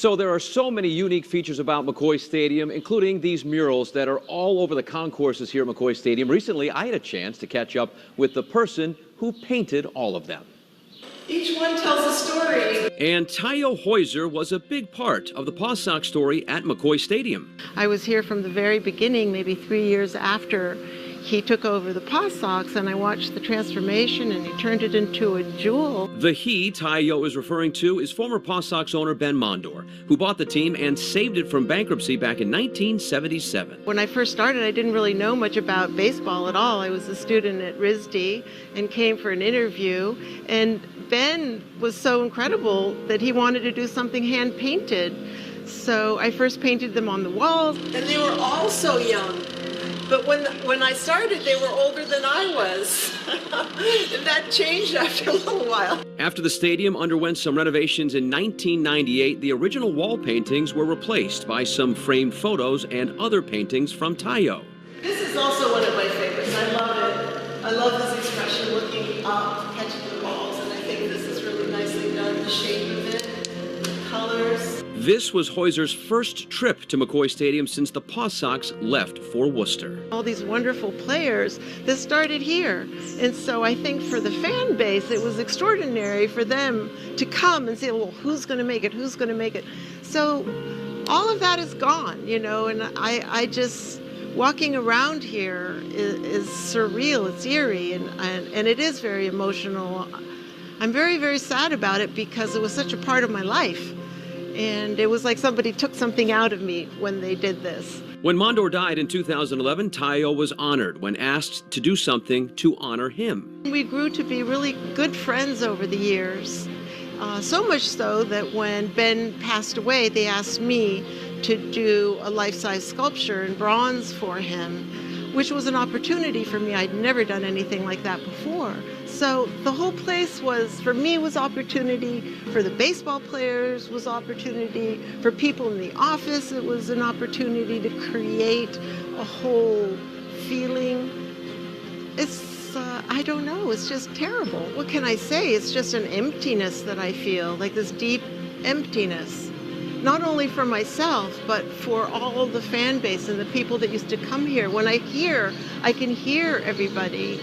So there are so many unique features about McCoy Stadium, including these murals that are all over the concourses here at McCoy Stadium. Recently, I had a chance to catch up with the person who painted all of them. Each one tells a story. And Tunisia Heuser was a big part of the Paw Sox story at McCoy Stadium. I was here from the very beginning, maybe 3 years after he took over the Paw Sox, and I watched the transformation, and he turned it into a jewel. The he Tunisia is referring to is former Paw Sox owner Ben Mondor, who bought the team and saved it from bankruptcy back in 1977. When I first started, I didn't really know much about baseball at all. I was a student at RISD and came for an interview, and Ben was so incredible that he wanted to do something hand-painted. So I first painted them on the walls. And they were all so young. But when I started, they were older than I was. And that changed after a little while. After the stadium underwent some renovations in 1998, the original wall paintings were replaced by some framed photos and other paintings from Tunisia. This is also one of my favorites. I love it. I love this expression, looking up, catching the balls, and I think this is really nicely done, the shape of it, the colors. This was Heuser's first trip to McCoy Stadium since the Paw Sox left for Worcester. All these wonderful players that started here. And so I think for the fan base, it was extraordinary for them to come and say, well, who's going to make it? Who's going to make it? So all of that is gone, you know, and I just, walking around here is surreal. It's eerie, and it is very emotional. I'm very, very sad about it because it was such a part of my life. And it was like somebody took something out of me when they did this. When Mondor died in 2011, Tunisia was honored when asked to do something to honor him. We grew to be really good friends over the years, so much so that when Ben passed away, they asked me to do a life-size sculpture in bronze for him, which was an opportunity for me. I'd never done anything like that before. So the whole place was, for me, was opportunity. For the baseball players was opportunity. For people in the office, it was an opportunity to create a whole feeling. It's, I don't know, it's just terrible. What can I say? It's just an emptiness that I feel, like this deep emptiness. Not only for myself, but for all the fan base and the people that used to come here. When I can hear everybody.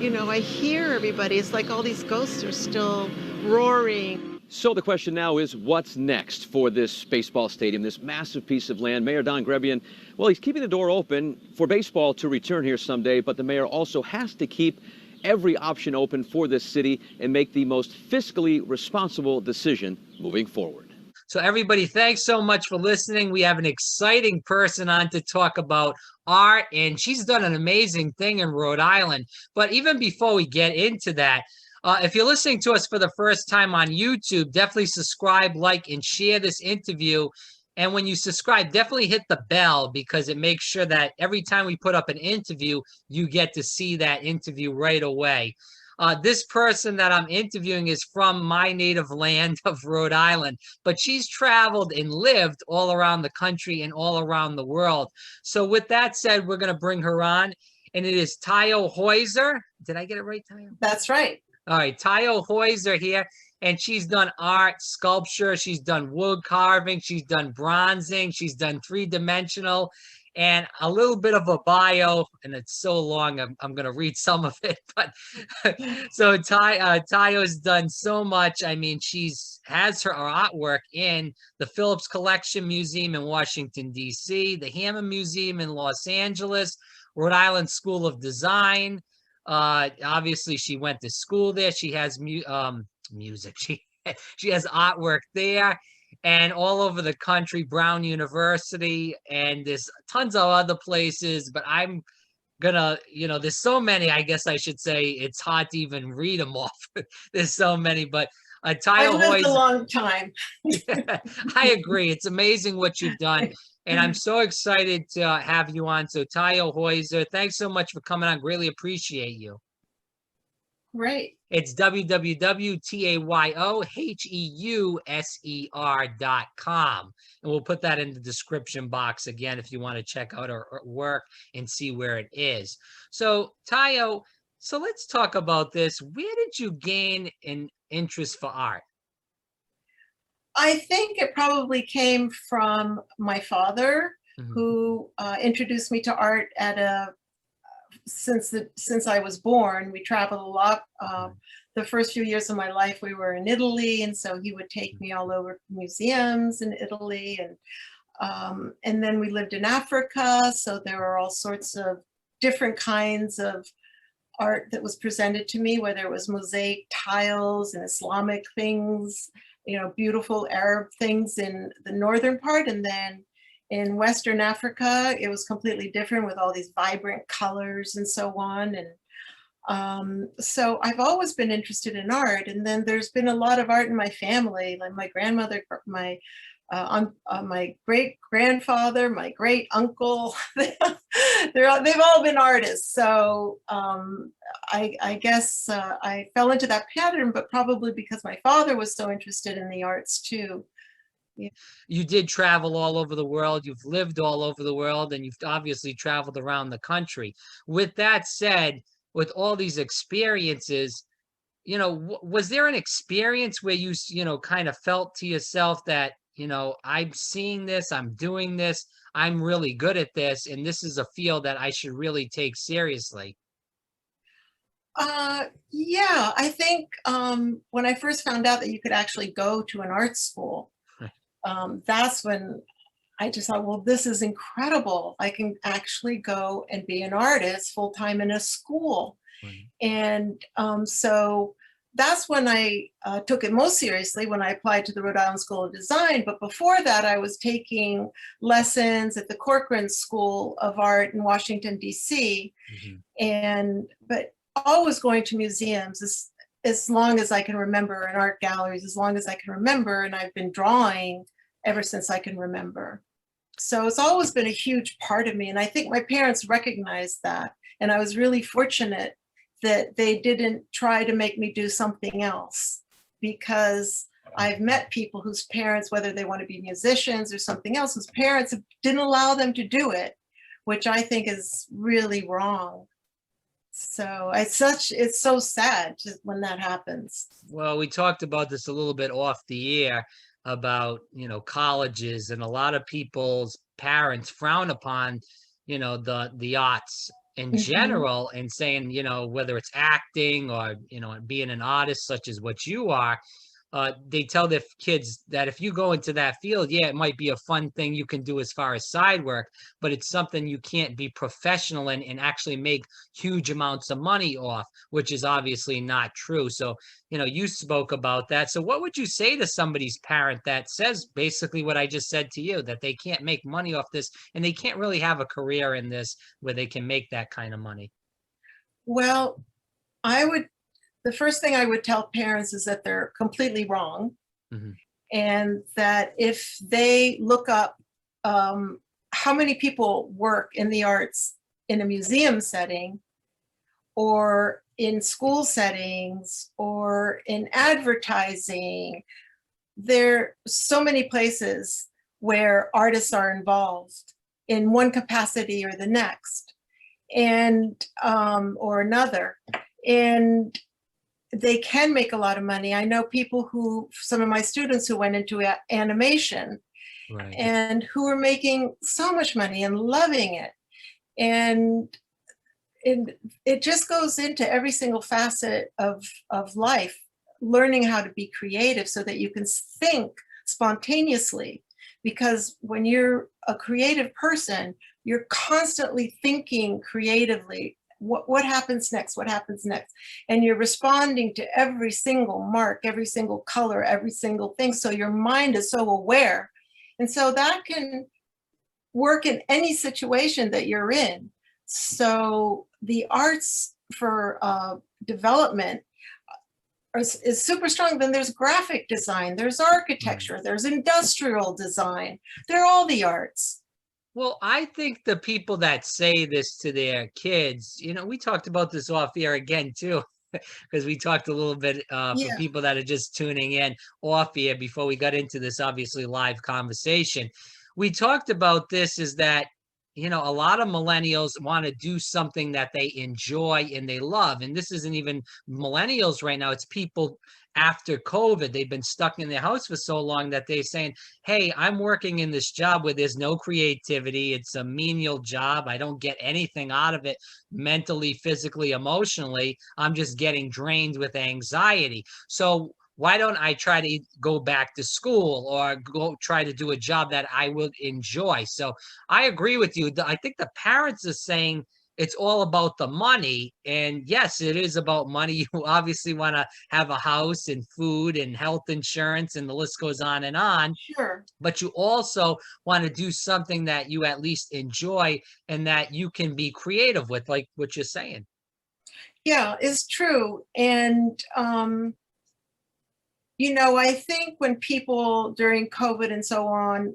You know, I hear everybody. It's like all these ghosts are still roaring. So the question now is, what's next for this baseball stadium, this massive piece of land? Mayor Don Grebian, well, he's keeping the door open for baseball to return here someday, but the mayor also has to keep every option open for this city and make the most fiscally responsible decision moving forward. So everybody, thanks so much for listening. We have an exciting person on to talk about art, and she's done an amazing thing in Rhode Island. But even before we get into that, if you're listening to us for the first time on YouTube, definitely subscribe, like, and share this interview. And when you subscribe, definitely hit the bell because it makes sure that every time we put up an interview, you get to see that interview right away. This person that I'm interviewing is from my native land of Rhode Island, but she's traveled and lived all around the country and all around the world. So with that said, we're going to bring her on, and it is Tunisia Heuser. Did I get it right, Tunisia? That's right. All right, Tunisia Heuser here, and she's done art, sculpture, she's done wood carving, she's done bronzing, she's done three-dimensional, and a little bit of a bio, and it's so long, I'm going to read some of it. But so Tunisia's done so much. I mean, has her artwork in the Phillips Collection Museum in Washington, D.C., the Hammond Museum in Los Angeles, Rhode Island School of Design. Obviously, she went to school there. She has music. She has artwork there. And all over the country, Brown University, and there's tons of other places, but I'm gonna, there's so many, I guess I should say, it's hard to even read them off. There's so many, but Tunisia I lived Heuser, a long time. I agree. It's amazing what you've done. And I'm so excited to have you on. So Tunisia Heuser, thanks so much for coming on. Greatly appreciate you. Right. It's www.TAYOHEUSER.com. And we'll put that in the description box again if you want to check out her work and see where it is. So, Tunisia, so let's talk about this. Where did you gain an interest for art? I think it probably came from my father, Mhm. who introduced me to art at a since I was born. We traveled a lot. Right. The first few years of my life, we were in Italy, and so he would take me all over museums in Italy, and then we lived in Africa. So there were all sorts of different kinds of art that was presented to me, whether it was mosaic tiles and Islamic things, beautiful Arab things in the northern part, and then in Western Africa, it was completely different with all these vibrant colors and so on. And so I've always been interested in art, and then there's been a lot of art in my family, like my grandmother, my great grandfather, my great uncle. They've all been artists. So I guess I fell into that pattern, but probably because my father was so interested in the arts too. Yeah. You did travel all over the world. You've lived all over the world, and you've obviously traveled around the country. With that said, with all these experiences, was there an experience where you kind of felt to yourself that, I'm seeing this, I'm doing this, I'm really good at this, and this is a field that I should really take seriously? Yeah, I think when I first found out that you could actually go to an art school, that's when I just thought, well, this is incredible. I can actually go and be an artist full time in a school. Right. And so that's when I took it most seriously, when I applied to the Rhode Island School of Design. But before that, I was taking lessons at the Corcoran School of Art in Washington, D.C. But always going to museums as long as I can remember, and art galleries as long as I can remember. And I've been drawing ever since I can remember. So it's always been a huge part of me. And I think my parents recognized that. And I was really fortunate that they didn't try to make me do something else, because I've met people whose parents, whether they want to be musicians or something else, whose parents didn't allow them to do it, which I think is really wrong. So it's so sad just when that happens. Well, we talked about this a little bit off the air about, colleges, and a lot of people's parents frown upon, the arts in Mhm. general, and saying, whether it's acting or, being an artist such as what you are, they tell their kids that if you go into that field, yeah, it might be a fun thing you can do as far as side work, but it's something you can't be professional in and actually make huge amounts of money off, which is obviously not true. So, you spoke about that. So what would you say to somebody's parent that says basically what I just said to you, that they can't make money off this and they can't really have a career in this where they can make that kind of money? Well, the first thing I would tell parents is that they're completely wrong, Mhm. and that if they look up how many people work in the arts in a museum setting, or in school settings, or in advertising, there are so many places where artists are involved in one capacity or the next, and or another, and they can make a lot of money. I know some of my students who went into animation Right. and who are making so much money and loving it. And it just goes into every single facet of life, learning how to be creative so that you can think spontaneously. Because when you're a creative person, you're constantly thinking creatively. What happens next? What happens next? And you're responding to every single mark, every single color, every single thing. So your mind is so aware. And so that can work in any situation that you're in. So the arts for development is super strong. Then there's graphic design, there's Right. architecture, there's industrial design. They're all the arts. Well, I think the people that say this to their kids, we talked about this off air again too, because we talked a little bit for Yeah. people that are just tuning in off air before we got into this obviously live conversation. We talked about this is that a lot of millennials want to do something that they enjoy and they love. And this isn't even millennials right now. It's people after COVID. They've been stuck in their house for so long that they're saying, hey, I'm working in this job where there's no creativity. It's a menial job. I don't get anything out of it mentally, physically, emotionally. I'm just getting drained with anxiety. So why don't I try to go back to school or go try to do a job that I would enjoy? So I agree with you. I think the parents are saying it's all about the money. And yes, it is about money. You obviously want to have a house and food and health insurance, and the list goes on. Sure. But you also want to do something that you at least enjoy and that you can be creative with, like what you're saying. Yeah, it's true. And I think when people during COVID and so on,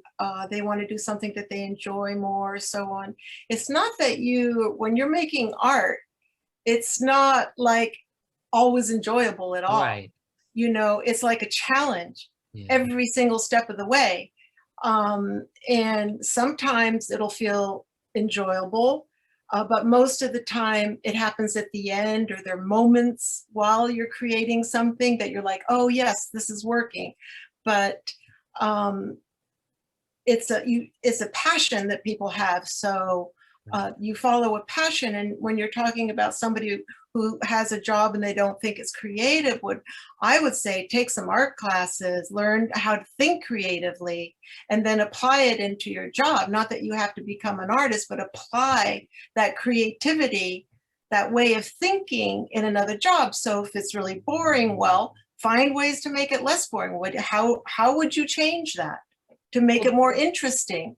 they want to do something that they enjoy more, so on. It's not that when you're making art, it's not like always enjoyable at all. Right. It's like a challenge Yeah. every single step of the way. And sometimes it'll feel enjoyable. But most of the time it happens at the end, or there are moments while you're creating something that you're like, oh yes, this is working. But it's a passion that people have. So you follow a passion. And when you're talking about somebody who has a job and they don't think it's creative, I would say take some art classes, learn how to think creatively, and then apply it into your job. Not that you have to become an artist, but apply that creativity, that way of thinking in another job. So if it's really boring, well, find ways to make it less boring. How would you change that to make it more interesting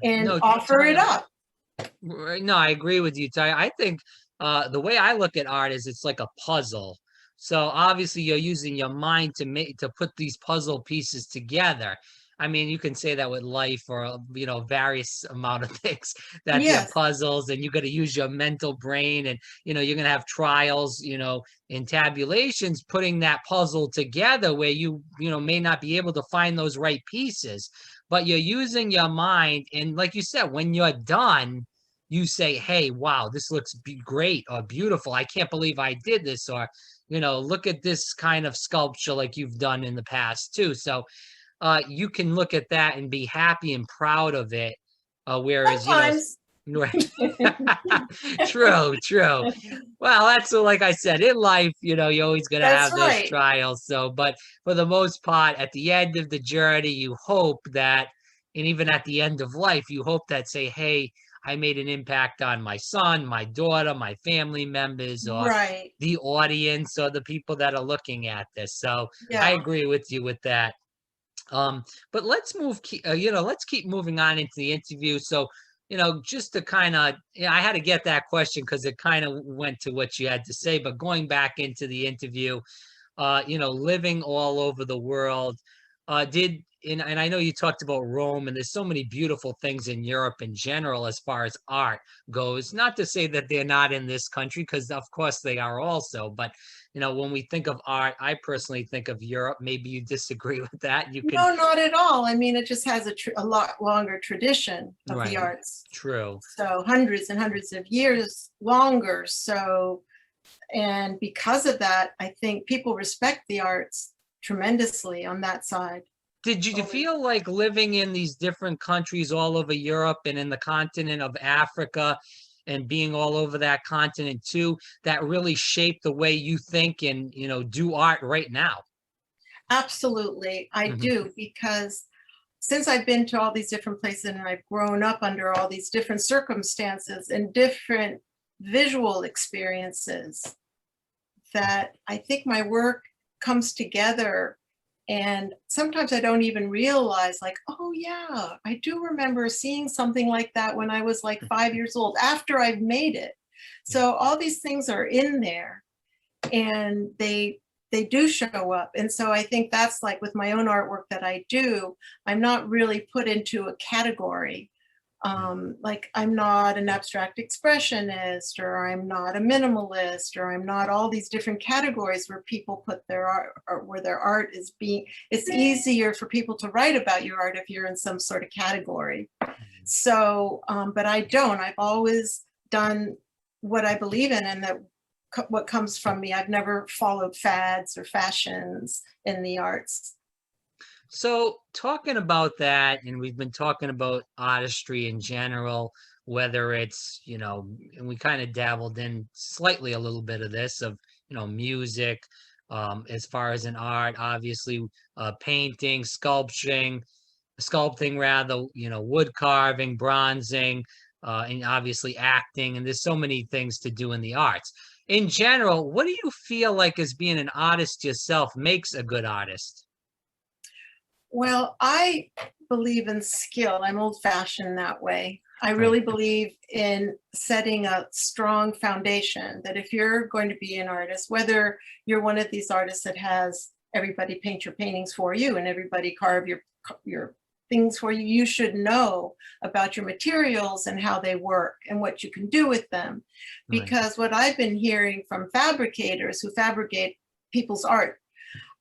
and offer it up? No, I agree with you, Ty. I think the way I look at art is it's like a puzzle. So obviously you're using your mind to put these puzzle pieces together. I mean, you can say that with life or, various amount of things that they're puzzles, and you got to use your mental brain, and, you're going to have trials, and tabulations, putting that puzzle together where you may not be able to find those right pieces, but you're using your mind. And like you said, when you're done, you say, hey, wow, this looks great or beautiful. I can't believe I did this. Or, look at this kind of sculpture like you've done in the past too. So you can look at that and be happy and proud of it. Whereas, sometimes. Right. True. Well, that's like I said, in life, you're always going to have those trials. So, but for the most part, at the end of the journey, you hope that, and even at the end of life, you hope that say, hey, I made an impact on my son, my daughter, my family members, or the audience, or the people that are looking at this. So I agree with you with that. But let's let's keep moving on into the interview. So, just to kind of, I had to get that question because it kind of went to what you had to say, but going back into the interview, living all over the world, and I know you talked about Rome, and there's so many beautiful things in Europe in general as far as art goes. Not to say that they're not in this country, because of course they are also. But when we think of art, I personally think of Europe. Maybe you disagree with that. No, not at all. I mean, it just has a lot longer tradition of the arts. True. So hundreds and hundreds of years longer. So, and because of that, I think people respect the arts tremendously on that side. Did you feel like living in these different countries all over Europe and in the continent of Africa, and being all over that continent too, that really shaped the way you think and, do art right now? Absolutely. I do, because since I've been to all these different places and I've grown up under all these different circumstances and different visual experiences, that I think my work comes together. And sometimes I don't even realize, like, oh yeah, I do remember seeing something like that when I was like 5 years old, after I've made it. So all these things are in there, and they do show up. And so I think that's like with my own artwork that I do, I'm not really put into a category. Like I'm not an abstract expressionist, or I'm not a minimalist, or I'm not all these different categories where people put their art, or where their art is being. It's easier for people to write about your art if you're in some sort of category. So, but I don't. I've always done what I believe in, and that what comes from me. I've never followed fads or fashions in the arts. So talking about that, and we've been talking about artistry in general, whether it's, and we kind of dabbled in slightly a little bit of this of, music, as far as an art, obviously, painting, sculpting rather, wood carving, bronzing, and obviously acting. And there's so many things to do in the arts. In general, what do you feel like as being an artist yourself makes a good artist? Well, I believe in skill. I'm old-fashioned that way. I Right. really believe in setting a strong foundation, that if you're going to be an artist, whether you're one of these artists that has everybody paint your paintings for you and everybody carve your things for you, you should know about your materials and how they work and what you can do with them. Right. Because what I've been hearing from fabricators who fabricate people's art,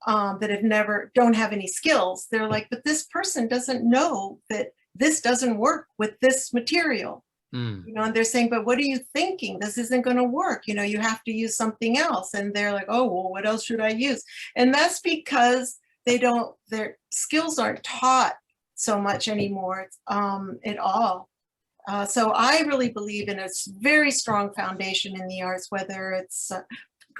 that don't have any skills, they're like, but this person doesn't know that this doesn't work with this material. Mm. And they're saying, but what are you thinking? This isn't going to work. You have to use something else. And they're like, oh, well, what else should I use? And that's because their skills aren't taught so much anymore at all. So I really believe in a very strong foundation in the arts, whether it's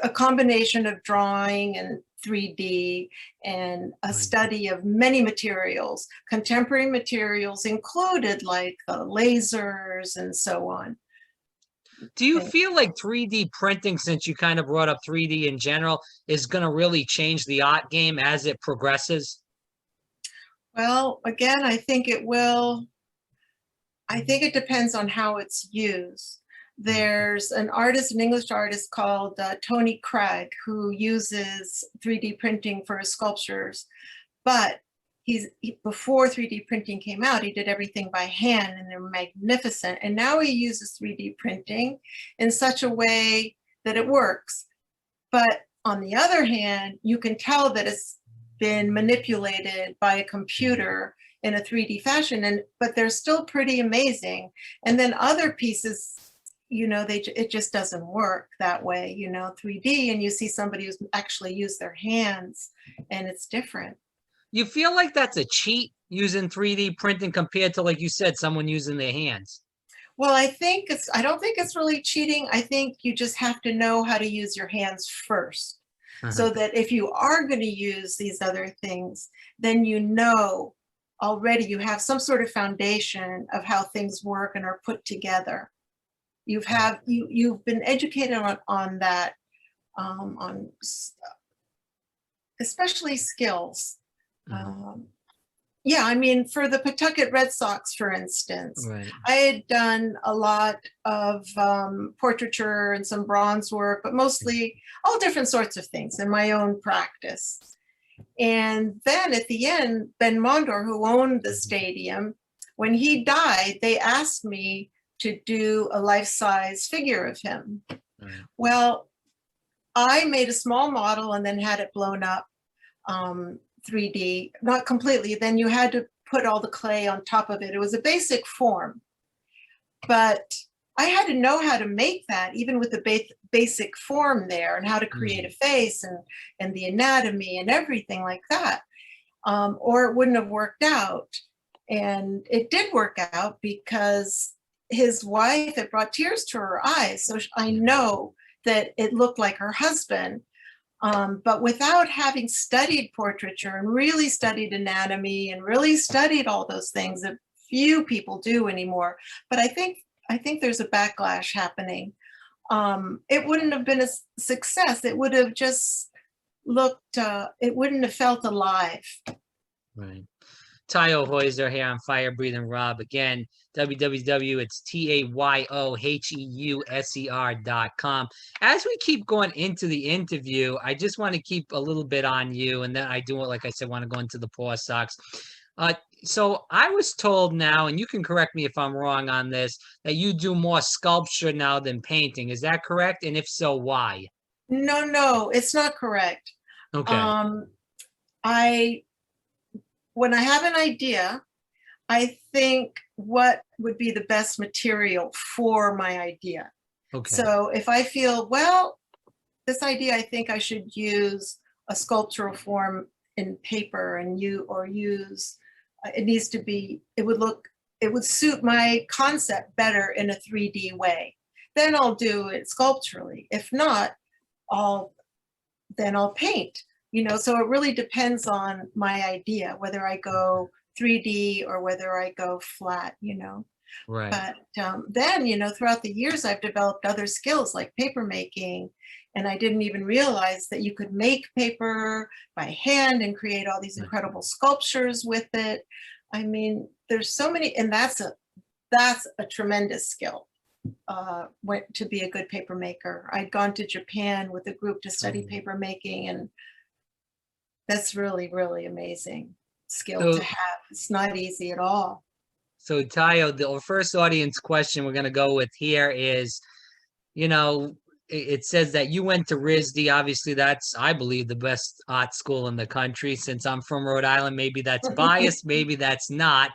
a combination of drawing and 3D and a study of many materials, contemporary materials included, like lasers and so on. Do you feel like 3D printing, since you kind of brought up 3D in general, is going to really change the art game as it progresses? Well, again, I think it will. I think it depends on how it's used. There's an English artist called Tony Craig, who uses 3D printing for his sculptures. But before 3D printing came out, he did everything by hand, and they're magnificent. And now he uses 3D printing in such a way that it works. But on the other hand, you can tell that it's been manipulated by a computer in a 3D fashion, but they're still pretty amazing. And then other pieces, it just doesn't work that way, 3D, and you see somebody who's actually used their hands, and it's different. You feel like that's a cheat, using 3D printing compared to, like you said, someone using their hands? Well, I don't think it's really cheating. I think you just have to know how to use your hands first. So that if you are going to use these other things, then already you have some sort of foundation of how things work and are put together. You've been educated on that, on especially skills. Yeah, I mean, for the Pawtucket Red Sox, for instance, Right. I had done a lot of portraiture and some bronze work, but mostly all different sorts of things in my own practice. And then at the end, Ben Mondor, who owned the stadium, when he died, they asked me to do a life-size figure of him. Right. Well, I made a small model and then had it blown up 3D, not completely. Then you had to put all the clay on top of it. It was a basic form, but I had to know how to make that, even with the basic form there, and how to create a face and the anatomy and everything like that, or it wouldn't have worked out. And it did work out because his wife had brought tears to her eyes. So I know that it looked like her husband. But without having studied portraiture and really studied anatomy and really studied all those things that few people do anymore, but I think there's a backlash happening. It wouldn't have been a success. It would have just looked, it wouldn't have felt alive. Right. Tunisia Heuser here on Fire Breathing Rob. Again, www, it's TAYOHEUSER.com. As we keep going into the interview, I just want to keep a little bit on you, and then I do, like I said, want to go into the Paw Sox. So I was told now, and you can correct me if I'm wrong on this, that you do more sculpture now than painting. Is that correct? And if so, why? No, it's not correct. Okay. When I have an idea, I think what would be the best material for my idea. Okay. So if I feel, well, this idea, I think I should use a sculptural form in paper and use, it needs to be, it would suit my concept better in a 3D way. Then I'll do it sculpturally. If not, then I'll paint, so it really depends on my idea, whether I go 3D or whether I go flat, Right. But then, throughout the years, I've developed other skills like paper making, and I didn't even realize that you could make paper by hand and create all these incredible sculptures with it. I mean, there's so many, and that's a tremendous skill. To be a good paper maker. I'd gone to Japan with a group to study paper making, and that's really, really amazing skill to have. It's not easy at all. So Tayo, the first audience question we're going to go with here is, it says that you went to RISD. Obviously, that's, I believe, the best art school in the country. Since I'm from Rhode Island, maybe that's biased, maybe that's not.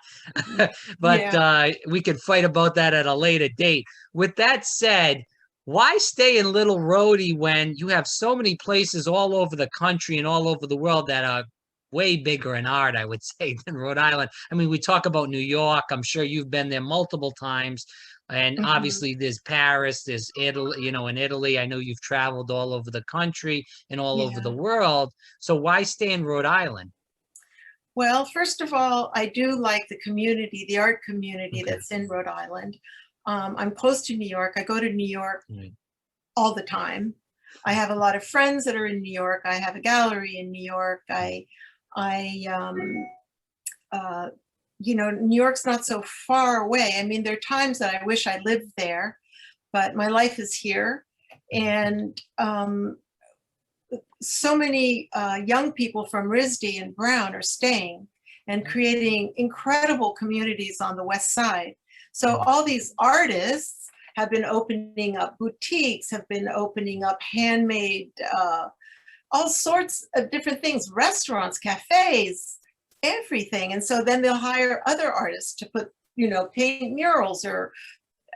But we could fight about that at a later date. With that said, why stay in Little Rhodey when you have so many places all over the country and all over the world that are way bigger in art, I would say, than Rhode Island? I mean, we talk about New York. I'm sure you've been there multiple times. And obviously there's Paris, there's Italy, in Italy. I know you've traveled all over the country and all over the world. So why stay in Rhode Island? Well, first of all, I do like the community, the art community that's in Rhode Island. I'm close to New York. I go to New York all the time. I have a lot of friends that are in New York. I have a gallery in New York. New York's not so far away. I mean, there are times that I wish I lived there, but my life is here. And so many young people from RISD and Brown are staying and creating incredible communities on the West Side. So all these artists have been opening up boutiques, have been opening up handmade, all sorts of different things, restaurants, cafes, everything. And so then they'll hire other artists to paint murals, or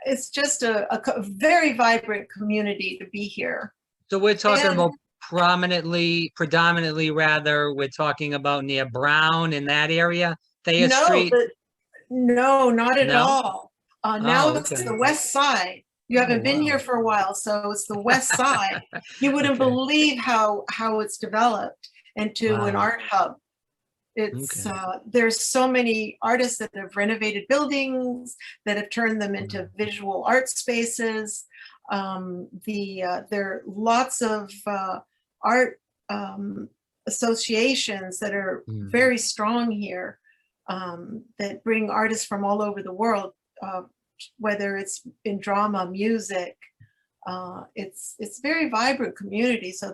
it's just a very vibrant community to be here. So we're talking about predominantly rather, we're talking about near Brown in that area, Thayer Street? No, not at all. Now it's the West Side. You haven't been here for a while, so it's the West Side. You wouldn't believe how it's developed into an art hub. It's there's so many artists that have renovated buildings, that have turned them into visual art spaces. There are lots of art associations that are very strong here, that bring artists from all over the world, whether it's in drama, music. It's very vibrant community. So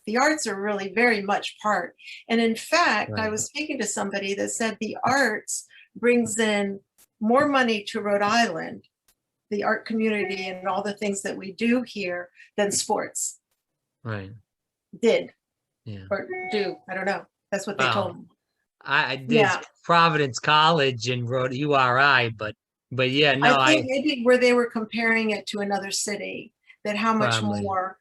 the arts are really very much part. And in fact, I was speaking to somebody that said the arts brings in more money to Rhode Island, the art community and all the things that we do here, than sports. Did. Or do. I don't know. That's what they told me. I did Providence College in Rhode URI, but yeah, no, I think maybe where they were comparing it to another city, that how much more.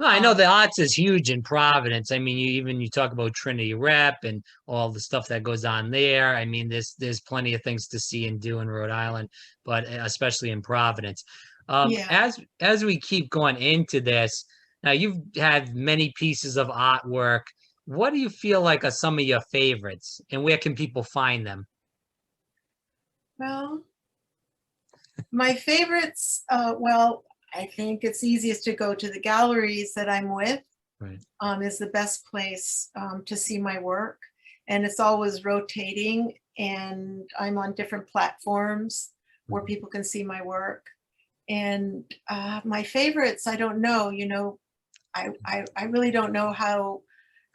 No, I know the arts is huge in Providence. I mean, you talk about Trinity Rep and all the stuff that goes on there. I mean, there's plenty of things to see and do in Rhode Island, but especially in Providence. As we keep going into this, now you've had many pieces of artwork. What do you feel like are some of your favorites, and where can people find them? Well, my favorites, I think it's easiest to go to the galleries that I'm with. Is the best place to see my work. And it's always rotating, and I'm on different platforms where people can see my work. And my favorites, I don't know, I really don't know how.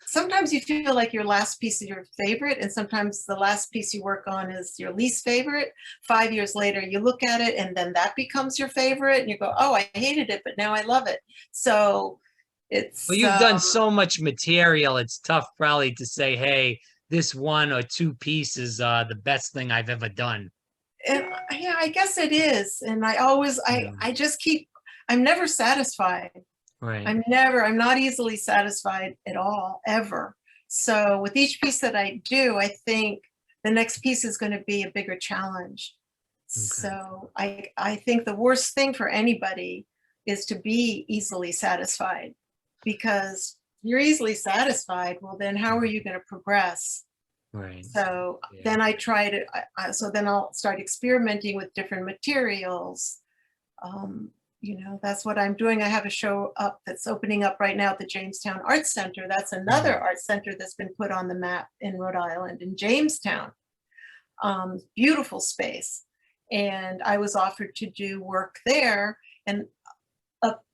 Sometimes you feel like your last piece is your favorite, and sometimes the last piece you work on is your least favorite. 5 years later, you look at it, and then that becomes your favorite, and you go, oh, I hated it, but now I love it. So it's... Well, you've done so much material, it's tough probably to say, hey, this one or two pieces are the best thing I've ever done. And yeah, I guess it is. And I always, I just keep, I'm never satisfied. Right. I'm not easily satisfied at all, ever. So with each piece that I do, I think the next piece is going to be a bigger challenge. Okay. So I think the worst thing for anybody is to be easily satisfied, because you're easily satisfied. Well, then how are you going to progress? Right. So then I try to, so then I'll start experimenting with different materials. You know, that's what I'm doing. I have a show up that's opening up right now at the Jamestown Arts Center. That's another art center that's been put on the map in Rhode Island, in Jamestown. Beautiful space. And I was offered to do work there, and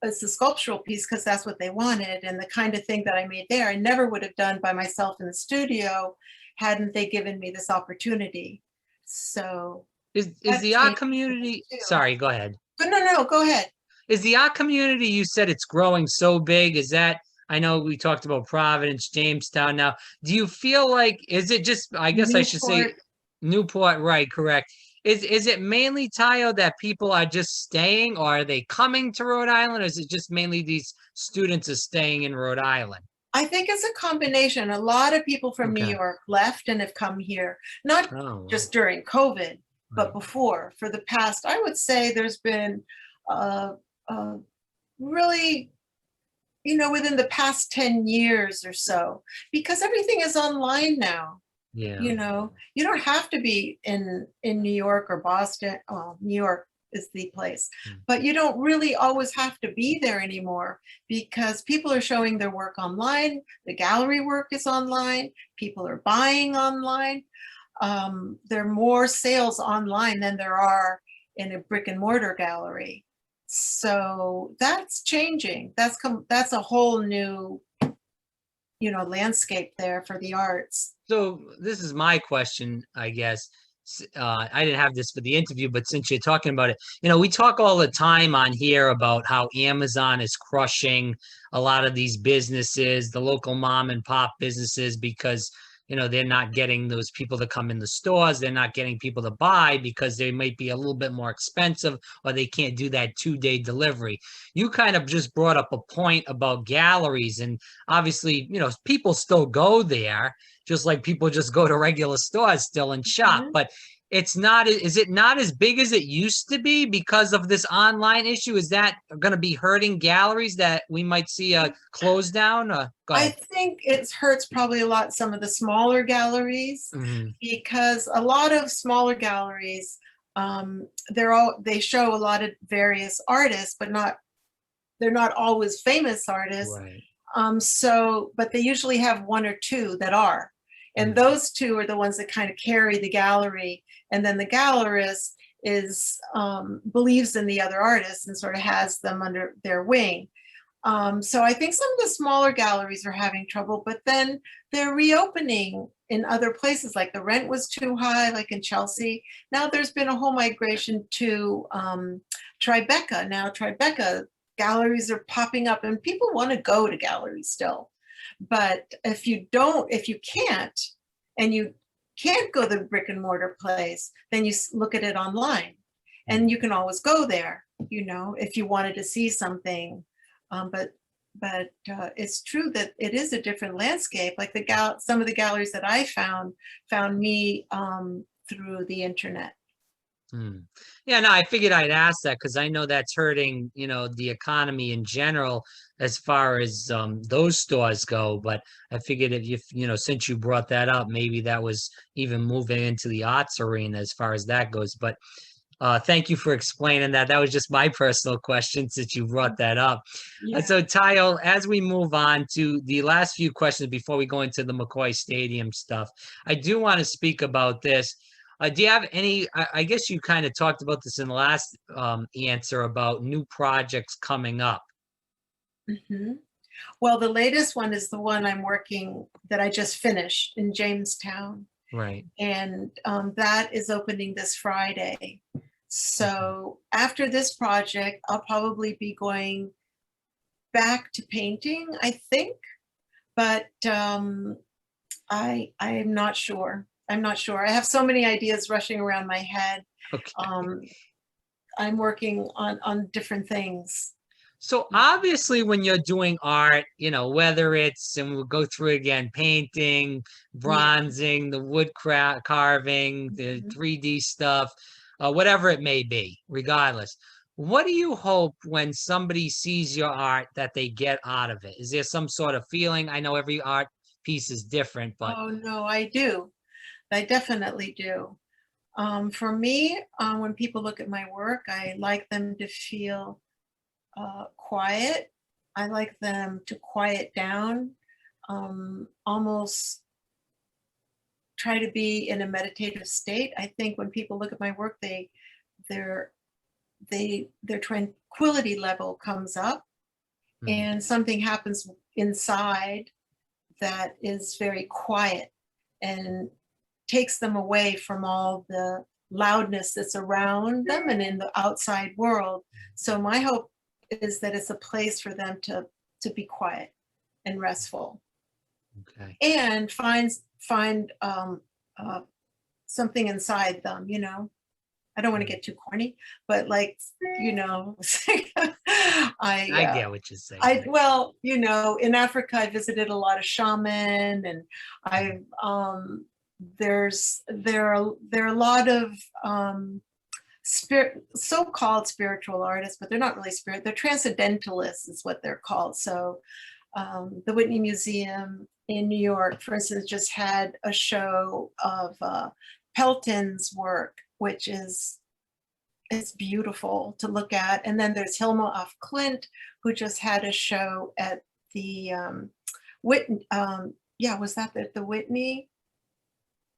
it's a sculptural piece because that's what they wanted. And the kind of thing that I made there, I never would have done by myself in the studio hadn't they given me this opportunity. So is the art community, sorry, go ahead. No, go ahead. Is the art community, you said it's growing so big, is that, I know we talked about Providence, Jamestown now. Do you feel like, is it just, I guess I should say Newport, right, correct. Is it mainly, Tayo, that people are just staying, or are they coming to Rhode Island, or is it just mainly these students are staying in Rhode Island? I think it's a combination. A lot of people from New York left and have come here, not just during COVID, but before. For the past, I would say there's been really, you know, within the past 10 years or so, because everything is online now. Yeah. You know, you don't have to be in New York or Boston. New York is the place, but you don't really always have to be there anymore, because people are showing their work online. The gallery work is online. People are buying online. There are more sales online than there are in a brick and mortar gallery. So that's changing. That's a whole new, you know, landscape there for the arts. So this is my question, I guess. I didn't have this for the interview, but since you're talking about it, you know, we talk all the time on here about how Amazon is crushing a lot of these businesses, the local mom and pop businesses, because, you know, they're not getting those people to come in the stores. They're not getting people to buy because they might be a little bit more expensive, or they can't do that 2-day delivery. You kind of just brought up a point about galleries, and obviously, you know, people still go there, just like people just go to regular stores still and shop. But it's not, is it not as big as it used to be because of this online issue? Is that going to be hurting galleries, that we might see a close down? I think it hurts probably a lot some of the smaller galleries, because a lot of smaller galleries, they show a lot of various artists, but they're not always famous artists. Right. But they usually have one or two that are. And those two are the ones that kind of carry the gallery. And then the gallerist believes in the other artists and sort of has them under their wing. So I think some of the smaller galleries are having trouble, but then they're reopening in other places. Like the rent was too high, like in Chelsea. Now there's been a whole migration to Tribeca. Now Tribeca galleries are popping up, and people want to go to galleries still. But if you can't, and you can't go to the brick and mortar place, then you look at it online, and you can always go there, you know, if you wanted to see something. But it's true that it is a different landscape. Like some of the galleries that I found me through the internet. Yeah, no, I figured I'd ask that because I know that's hurting, you know, the economy in general as far as those stores go. But I figured if you know, since you brought that up, maybe that was even moving into the arts arena as far as that goes. But thank you for explaining that. That was just my personal question since you brought that up. Yeah. So Tayo, as we move on to the last few questions before we go into the McCoy Stadium stuff, I do want to speak about this. Do you have any, I guess you kind of talked about this in the last answer about new projects coming up. Well, the latest one is the one that I just finished in Jamestown. Right. And that is opening this Friday. So after this project, I'll probably be going back to painting, I think. But I'm not sure. I'm not sure. I have so many ideas rushing around my head. Okay. I'm working on different things. So obviously when you're doing art, you know, whether it's, and we'll go through again, painting, Yeah. bronzing, the wood carving, the Mhm. 3D stuff, whatever it may be, regardless. What do you hope when somebody sees your art that they get out of it? Is there some sort of feeling? I know every art piece is different, but Oh no, I do. I definitely do. For me, when people look at my work, I like them to feel quiet. I like them to quiet down, almost try to be in a meditative state. I think when people look at my work, their their tranquility level comes up, Mhm. and something happens inside that is very quiet and takes them away from all the loudness that's around them and in the outside world. So my hope is that it's a place for them to be quiet and restful Okay. and find uh, something inside them. You know, I don't want to Mhm. get too corny, but like, you know, I I get what you're saying. well, you know, in Africa, I visited a lot of shaman, and Mhm. I there are a lot of so-called spiritual artists, but they're not really spirit. They're transcendentalists, is what they're called. So the Whitney Museum in New York, for instance, just had a show of Pelton's work, which is it's beautiful to look at. And then there's Hilma af Klint, who just had a show at the Whitney. Yeah, was that the Whitney?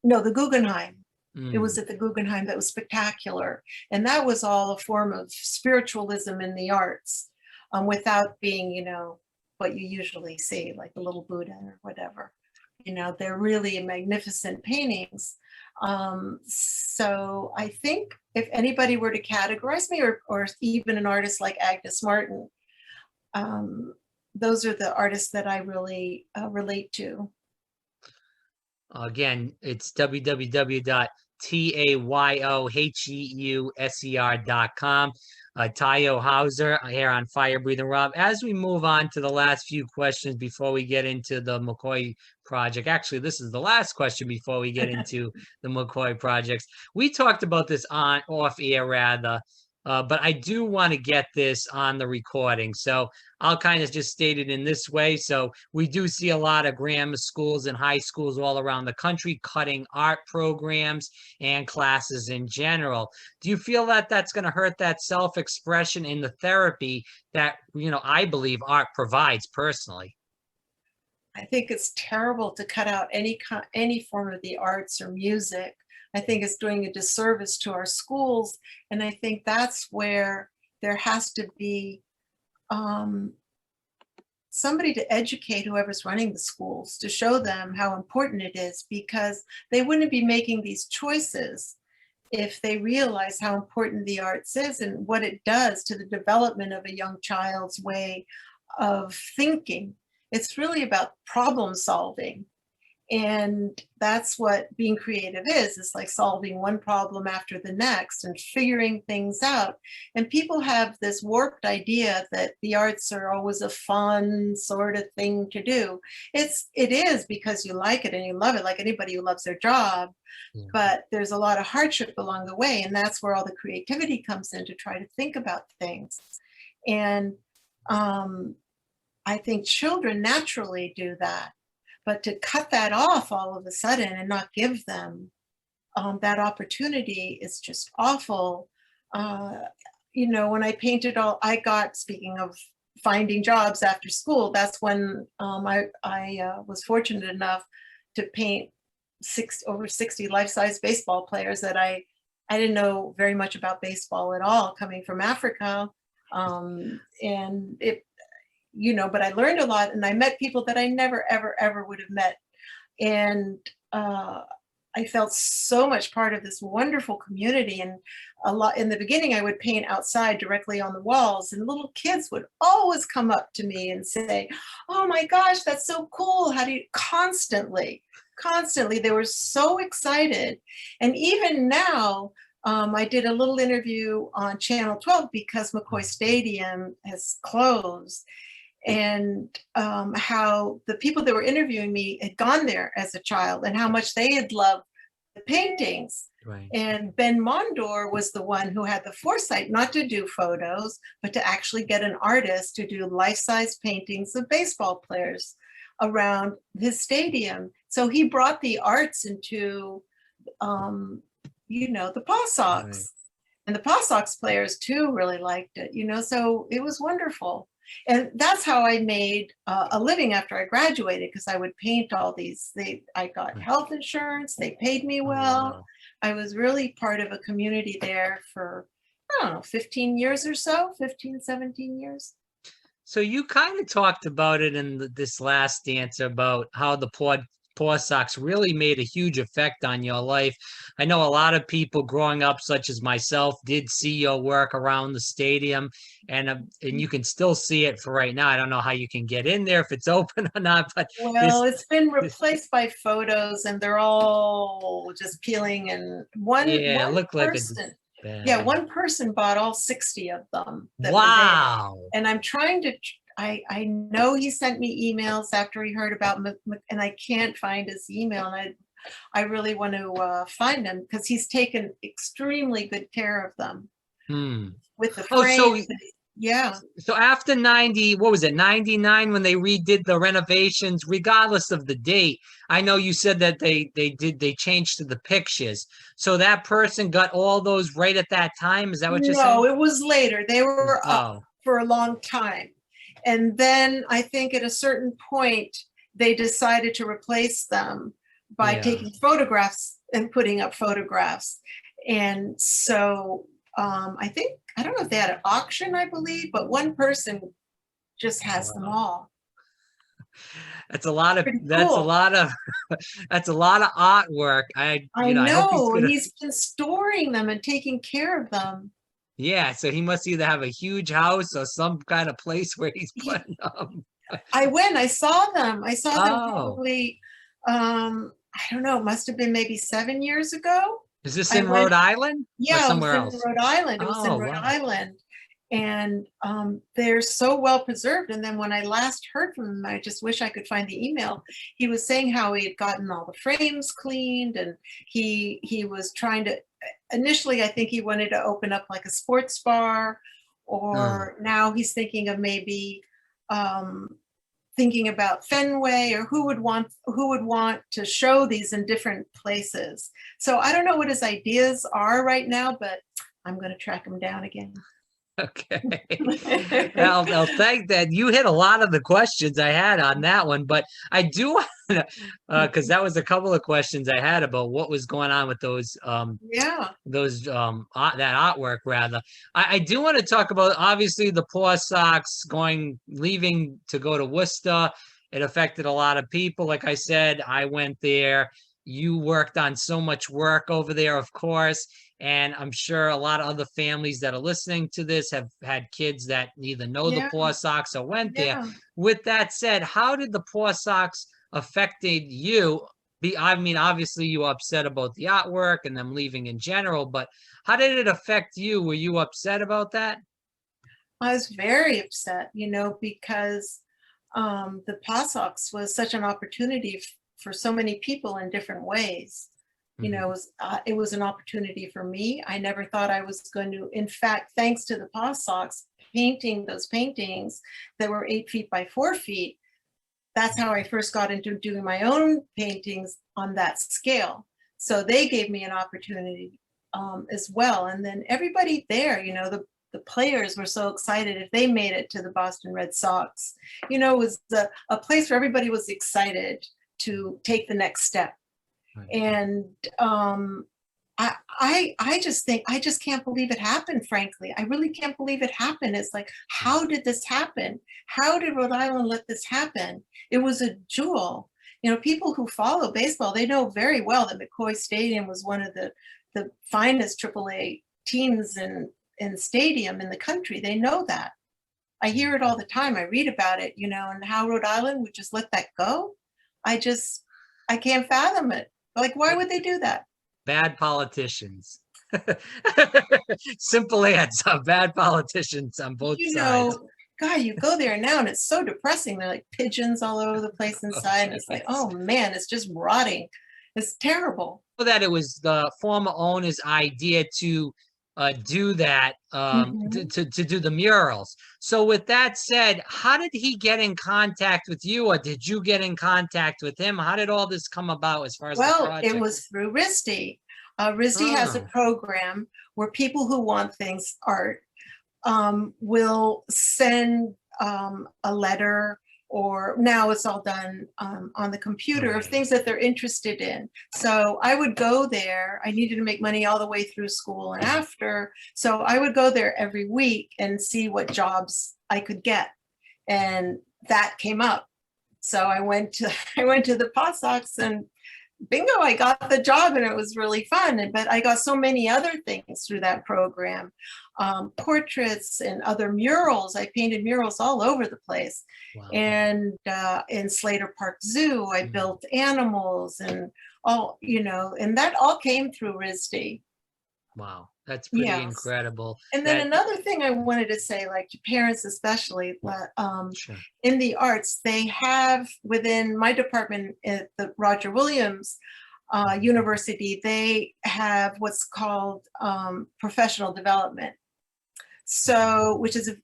No, the Guggenheim. It was Mm. at the Guggenheim that was spectacular. And that was all a form of spiritualism in the arts, without being, you know, what you usually see, like the little Buddha or whatever. You know, they're really magnificent paintings. So I think if anybody were to categorize me, or even an artist like Agnes Martin, um, those are the artists that I really relate to. Again, it's www.tayouheuser.com. Tayo Hauser here on Fire Breathing Rob. As we move on to the last few questions before we get into the McCoy project, actually, this is the last question before we get into the McCoy projects. We talked about this on off air rather, but I do want to get this on the recording. So I'll kind of just state it in this way. So we do see a lot of grammar schools and high schools all around the country cutting art programs and classes in general. Do you feel that that's going to hurt that self-expression in the therapy that, you know, I believe art provides personally? I think it's terrible to cut out any form of the arts or music. I think it's doing a disservice to our schools, and I think that's where there has to be um, somebody to educate whoever's running the schools to show them how important it is, because they wouldn't be making these choices if they realize how important the arts is and what it does to the development of a young child's way of thinking. It's really about problem solving. And that's what being creative is. It's like solving one problem after the next and figuring things out. And people have this warped idea that the arts are always a fun sort of thing to do. It is because you like it and you love it, like anybody who loves their job. Yeah. But there's a lot of hardship along the way, and that's where all the creativity comes in to try to think about things. And um, I think children naturally do that, but to cut that off all of a sudden and not give them that opportunity is just awful. Uh, you know, when I painted I got, speaking of finding jobs after school, that's when I was fortunate enough to paint over 60 life-size baseball players that I didn't know very much about baseball at all, coming from Africa. And it, you know, but I learned a lot, and I met people that I never, ever, ever would have met. And uh, I felt so much part of this wonderful community. And a lot in the beginning, I would paint outside directly on the walls, and little kids would always come up to me and say, "Oh my gosh, that's so cool. How do you," constantly, constantly. They were so excited. And even now, I did a little interview on Channel 12 because McCoy Stadium has closed, and how the people that were interviewing me had gone there as a child and how much they had loved the paintings. Right. And Ben Mondor was the one who had the foresight not to do photos, but to actually get an artist to do life-size paintings of baseball players around his stadium. So he brought the arts into, the Paw Sox. Right. And the Paw Sox players too really liked it, so it was wonderful. And that's how I made a living after I graduated, because I would paint all these. I got health insurance, they paid me well. Wow. I was really part of a community there for, I don't know, 15 years or so, 15, 17 years. So you kind of talked about it in this last answer about how the Paw Sox really made a huge effect on your life. I know a lot of people growing up, such as myself, did see your work around the stadium, and you can still see it for right now. I don't know how you can get in there, if it's open or not, but well, it's been replaced by photos, and they're all just peeling. And one looked like person, bad. one person bought all 60 of them. Wow! And I'm trying to. I know he sent me emails after he heard about, and I can't find his email, and I really want to find him, because he's taken extremely good care of them with the frames. Yeah. So after 99, when they redid the renovations, regardless of the date, I know you said that they changed to the pictures. So that person got all those right at that time. Is that what you're saying? No, it was later. They were up for a long time. And then I think at a certain point, they decided to replace them by taking photographs and putting up photographs. And so I don't know if they had an auction, I believe, but one person just has them all. That's a lot of Pretty that's cool. a lot of that's a lot of artwork. I know. I hope he's been storing them and taking care of them. Yeah, so he must either have a huge house or some kind of place where he's putting them. I saw them. I saw them probably, I don't know, it must have been maybe 7 years ago. Is this in Rhode Island? Yeah, or somewhere else? In Rhode Island. It was in Rhode Island. And they're so well preserved. And then when I last heard from him, I just wish I could find the email. He was saying how he had gotten all the frames cleaned, and he was trying to, initially I think he wanted to open up like a sports bar, or now he's thinking of maybe thinking about Fenway, or who would want to show these in different places. So I don't know what his ideas are right now, but I'm going to track him down again. Okay. I'll thank that. You hit a lot of the questions I had on that one, but I do want to, because that was a couple of questions I had about what was going on with those, that artwork rather. I do want to talk about, obviously, the Paw Sox leaving to go to Worcester. It affected a lot of people. Like I said, I went there. You worked on so much work over there, of course. And I'm sure a lot of other families that are listening to this have had kids that neither know the Paw Sox or went there. With that said, how did the Paw Sox affected you? I mean, obviously you were upset about the artwork and them leaving in general, but how did it affect you? Were you upset about that? I was very upset, because the Paw Sox was such an opportunity for so many people in different ways. It was an opportunity for me. I never thought I was going to, in fact, thanks to the Paw Sox painting those paintings that were 8 feet by 4 feet, that's how I first got into doing my own paintings on that scale. So they gave me an opportunity as well. And then everybody there, the players were so excited if they made it to the Boston Red Sox. It was a place where everybody was excited to take the next step. And I just can't believe it happened, frankly. I really can't believe it happened. It's like, how did this happen? How did Rhode Island let this happen? It was a jewel. People who follow baseball, they know very well that McCoy Stadium was one of the finest AAA teams in stadium in the country. They know that. I hear it all the time. I read about it, and how Rhode Island would just let that go. I I can't fathom it. Like, why would they do that? Bad politicians. Simple answer. Bad politicians on both You sides. know, God, you go there now and it's so depressing. They're like pigeons all over the place inside. And it's like, oh man, it's just rotting. It's terrible. That it was the former owner's idea to do that, to do the murals. So with that said, how did he get in contact with you, or did you get in contact with him? How did all this come about as far as the Well, project? it was through RISD. RISD has a program where people who want things art will send a letter, or now it's all done on the computer, of things that they're interested in. So I would go there. I needed to make money all the way through school and after. So I would go there every week and see what jobs I could get. And that came up. So I went to the Paw Sox, and bingo, I got the job, and it was really fun. But I got so many other things through that program, portraits and other murals. I painted murals all over the place. Wow. And in Slater Park Zoo, I built animals and all, and that all came through RISD. Wow, that's pretty incredible. And then another thing I wanted to say, like to parents especially, in the arts, they have within my department at the Roger Williams University, they have what's called professional development. So, which is a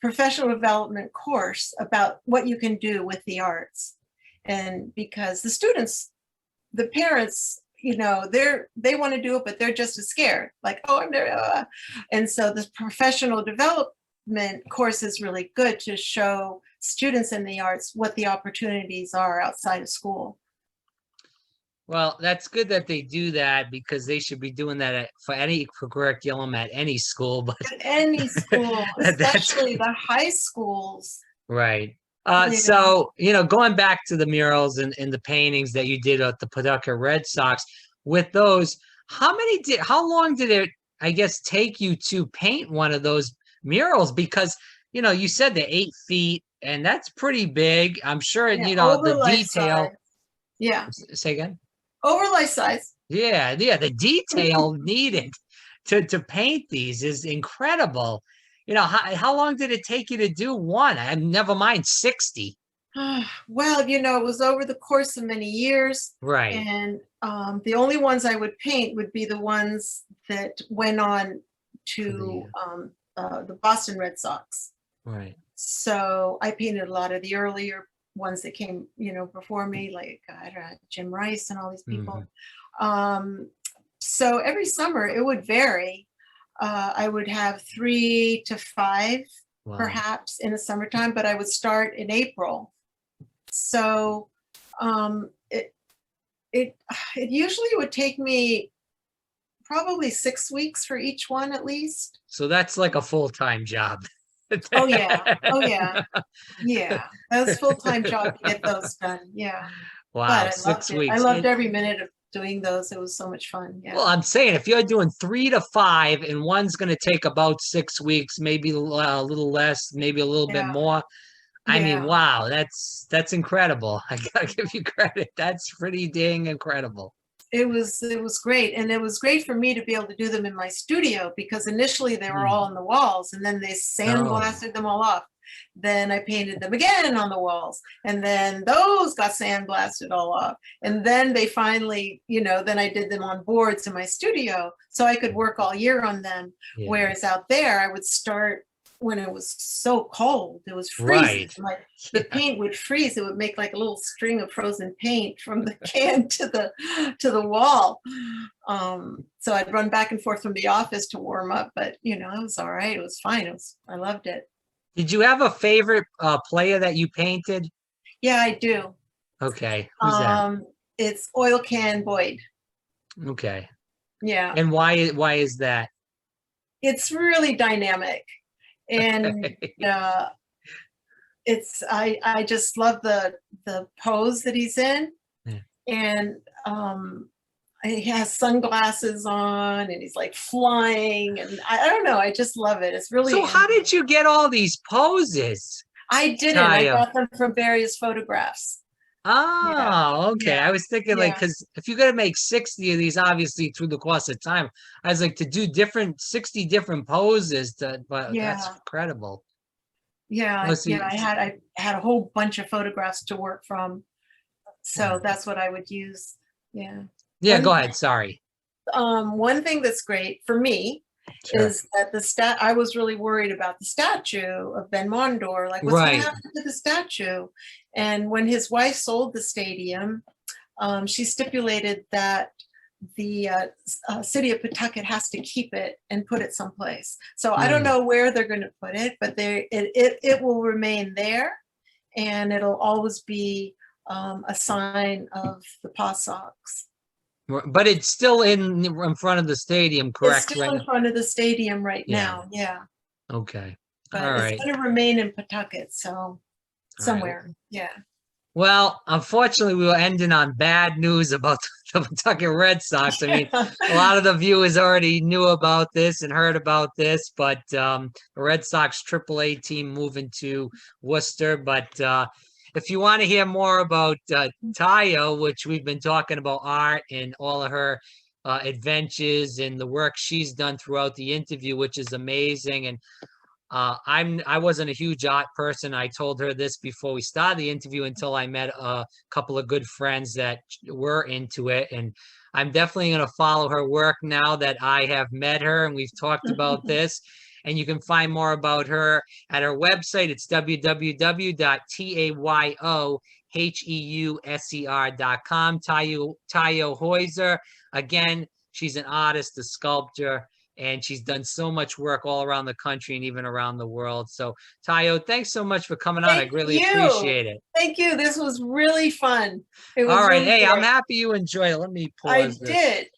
professional development course about what you can do with the arts. And because the students, the parents, they want to do it, but they're just as scared, like, oh, I'm there. And so this professional development course is really good to show students in the arts what the opportunities are outside of school. Well, that's good that they do that, because they should be doing that for any curriculum at any school. But at any school, especially the high schools. Right. So, going back to the murals and the paintings that you did at the Pawtucket Red Sox, with those, how long did it, I guess, take you to paint one of those murals? Because, you said they're 8 feet, and that's pretty big. I'm sure, the detail. Size. Yeah. Say again? Over life size. Yeah. The detail needed to paint these is incredible. How long did it take you to do one? Never mind 60. Well, it was over the course of many years. Right. And the only ones I would paint would be the ones that went on to the Boston Red Sox. Right. So I painted a lot of the earlier ones that came, before me, like Jim Rice and all these people. So every summer it would vary. I would have 3 to 5, perhaps, in the summertime, but I would start in April. So it usually would take me probably 6 weeks for each one at least. So that's like a full-time job. Oh yeah. Yeah, that was a full-time job to get those done. Yeah. Wow, but 6 weeks. I loved every minute of doing those. It was so much fun. Yeah. Well, I'm saying if you're doing 3 to 5 and one's going to take about 6 weeks, maybe a little less, maybe a little bit more. I mean, wow, that's incredible. I gotta give you credit. That's pretty dang incredible. It was great. And it was great for me to be able to do them in my studio, because initially they were all on the walls, and then they sandblasted them all off. Then I painted them again on the walls, and then those got sandblasted all off. And then they finally, then I did them on boards in my studio, so I could work all year on them. Yeah. Whereas out there, I would start when it was so cold, it was freezing. Right. The paint would freeze. It would make like a little string of frozen paint from the can to the wall. So I'd run back and forth from the office to warm up, but it was all right. It was fine. I loved it. Did you have a favorite player that you painted? Yeah, I do. Okay. Who's that? It's Oil Can Boyd. Okay. Yeah. And why is that? It's really dynamic. And I just love the pose that he's in. Yeah. And he has sunglasses on, and he's like flying, and I don't know, I just love it. It's really. So how did you get all these poses? I didn't. I got them from various photographs. Yeah, Oh, okay. yeah, I was thinking like, yeah, because if you're gonna make 60 of these, obviously through the course of time, I was like to do 60 different poses but that's yeah, incredible. yeah, Oh, yeah. I had a whole bunch of photographs to work from, so mm. that's what I would use. Yeah. Yeah, One go ahead. Sorry. one thing that's great for me Sure. is that I was really worried about the statue of Ben Mondor, like what's going to Right. happen to the statue? And when his wife sold the stadium, she stipulated that the city of Pawtucket has to keep it and put it someplace. So I don't Mm. know where they're going to put it, but it will remain there, and it'll always be a sign of the Paw Sox. But it's still in front of the stadium, It's correct? still Right in now? front of the stadium right Yeah. now, yeah, Okay. All but it's right. going to remain in Pawtucket, so All right. somewhere, yeah. Well, unfortunately, we were ending on bad news about the Pawtucket Red Sox. I mean, a lot of the viewers already knew about this and heard about this, but the Red Sox AAA team moving to Worcester. But if you want to hear more about Tayo, which we've been talking about art and all of her adventures and the work she's done throughout the interview, which is amazing. And I wasn't a huge art person. I told her this before we started the interview until I met a couple of good friends that were into it. And I'm definitely going to follow her work now that I have met her and we've talked about this. And you can find more about her at her website. It's www.tayoheuser.com. Tayo Heuser. Again, she's an artist, a sculptor, and she's done so much work all around the country and even around the world. So, Tayo, thanks so much for coming on. I Thank greatly you. appreciate it. Thank you. This was really fun. It All was right. really Hey, I'm great. happy you enjoy it. Let me I pause this. did.